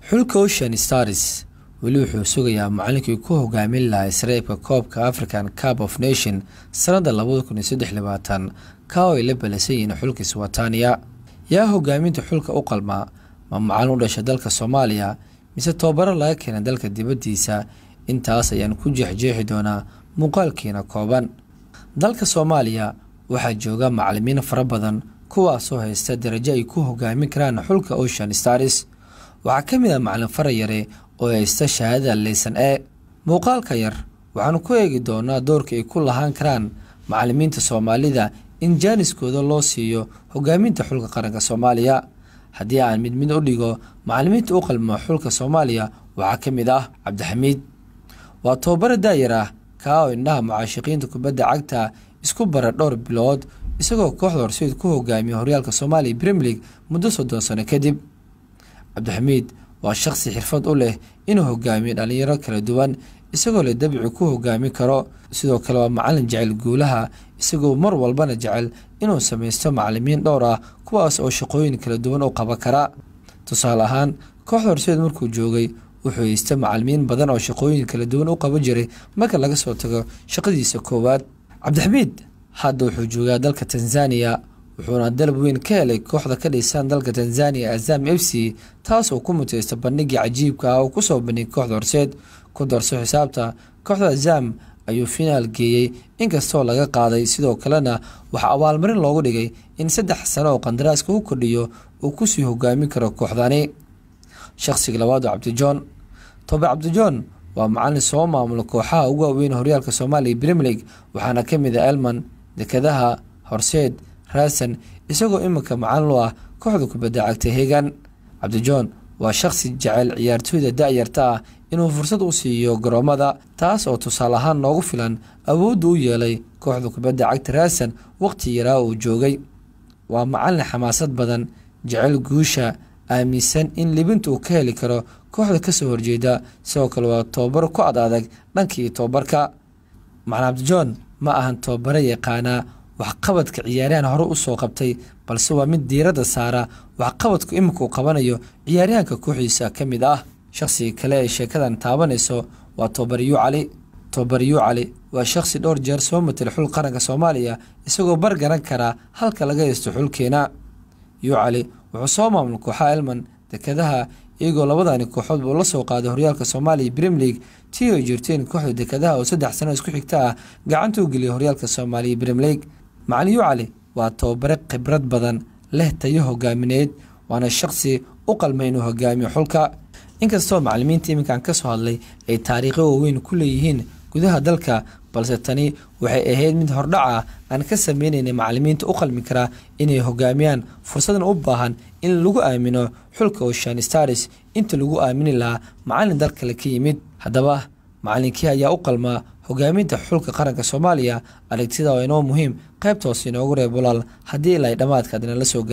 xulka Ocean Stars weli wuxuu sugayaa macallinkii ku hogaamin lahaa Israa'iilka koobka African Cup of Nations sanada 2023 ka oo ay la balasayeen xulka Swatania yaa hogaaminta xulka u qalma ma macallin u dhashay dalka Soomaaliya mise tababaro laga keenay dalka dibadiisa intaas ayaan ku jeexjeexi doonaa muuqaalkeena kooban dalka Soomaaliya waxaa jooga macallimiin fara badan kuwaas oo haysta darajo ay ku hogaamin karaan xulka Ocean Stars waxaa kamid ah macallin Farayare oo haysta shahaadada laysan muuqaalka yar waxaan ku eegi doonaa doorka ay ku lahaan karaan macallimiinta Soomaalida in jaaniskooda loo siiyo hogaaminta xulka qaranka Soomaaliya haddii aan mid u dhigo macallimiinta u qalma xulka Soomaaliya waxaa kamid ah Cabdixamiid waa tababare daayir ah ka oo indhaha mucaashaqiinta kubadda cagta isku bara dhowr bilood isagoo kooxda horseed ku hogaamiya horyaalka Soomaaliya Premier League muddo 30 sano kadib Cabdixamiid waa shakhsi xirfad u leh inuu hogaamiyo dhalinyaro kala duwan isagoo la dabiici ku hogaami karo sidoo kale waa macallin jecel guulaha isagoo mar walbana jecel inuu sameysto macallimiin dhowr ah kuwaas oo shaqooyin kala duwan u qaban kara tusaale ahaan kooxda horseed markuu joogay wuxuu haystay macallimiin badan oo shaqooyin kala duwan u qaban jiray marka laga soo tago shaqadiisa koowaad Cabdixamiid hadda wuxuu joogaa dalka Tanzania wuxuuna dalab weyn ka helay kooxda ka dhisan dalka Tanzania Azam FC taas oo ku muteysta bandhigii cajiibka ah oo ku soo bandhigay kooxda horseed ku darso xisaabta kooxda Azam ayuu finaal geeyay inkastoo laga qaaday sidoo kalena waxa abaalmarin loogu dhigay in 3 sano oo qandaraaska uu kordhiyo oo ku sii hogaamin karo kooxdani shakhsiga labaad Cabdijoon Cabdijoon waa macallin soo maamula kooxaha ugu weyn horyaalka Soomaaliya Premier League waxaana kamid ah Elman dekadaha horseed Rasan isagoo imika macallin u ah kooxda kubadda cagta Hegan Cabdijoon waa shakhsi jecel ciyaartooyda daayarta ah inuu fursad u siiyo garoomada taas oo tusaale ahaan noogu filan awood u yeelay kooxda kubadda cagta Rasan waqti yar oo joogay waa macallin xamaasad badan jecel guusha aaminsan in libintu uu ka heli karo kooxda ka soo horjeeda sidoo kale waa tababar ku adag dhankii tababarka macallin Cabdijoon ma ahan tababare yaqaana waxqabadka ciyaaryahan hore u soo qabtay balse waa mid diiradda saara waxqabadku imika uu qabanayo ciyaaryahanka kooxiisa kamid ah shakhsiga kale ee sheekadan taabanayso waa Tababariyo Cali waa shakhsi dhowr jeer soo matay xul qaranka Soomaaliya isagoo bar garan kara halka laga haysto xulkeena Cali wuxuu soo maamulay kooxaha Elman dekadaha iyagoo labadani kooxood la soo qaaday horyaalka Soomaaliya Premier League tii jirteen kooxda dekadaha oo 3 sano isku xigta ah gacanta u geliyay horyaalka Soomaaliya Premier League Macallin Cali waa tababare khibrad badan leh tayo hogaamineed waana shakhsi u qalmay inuu hogaamiyo xulka inkastoo macallimiinta iminkan ka soo hadlay ay taariikho weyn ku leeyihiin gudaha dalka balse tani waxay ahayd mid hordhaca aan ka sameeynay macallimiinta u qalmi kara inay hogaamiyaan fursadan u baahan in lagu aamino xulka Ocean Stars inta lagu aamini lahaa macallin dalka ka yimid haddaba macallinkii ayaa u qalma hogaaminta xulka qaranka Soomaaliya aragtida oo inoo muhiim qaybtoos inoogu reeb walaal haddii ay dhamaadka adina la soo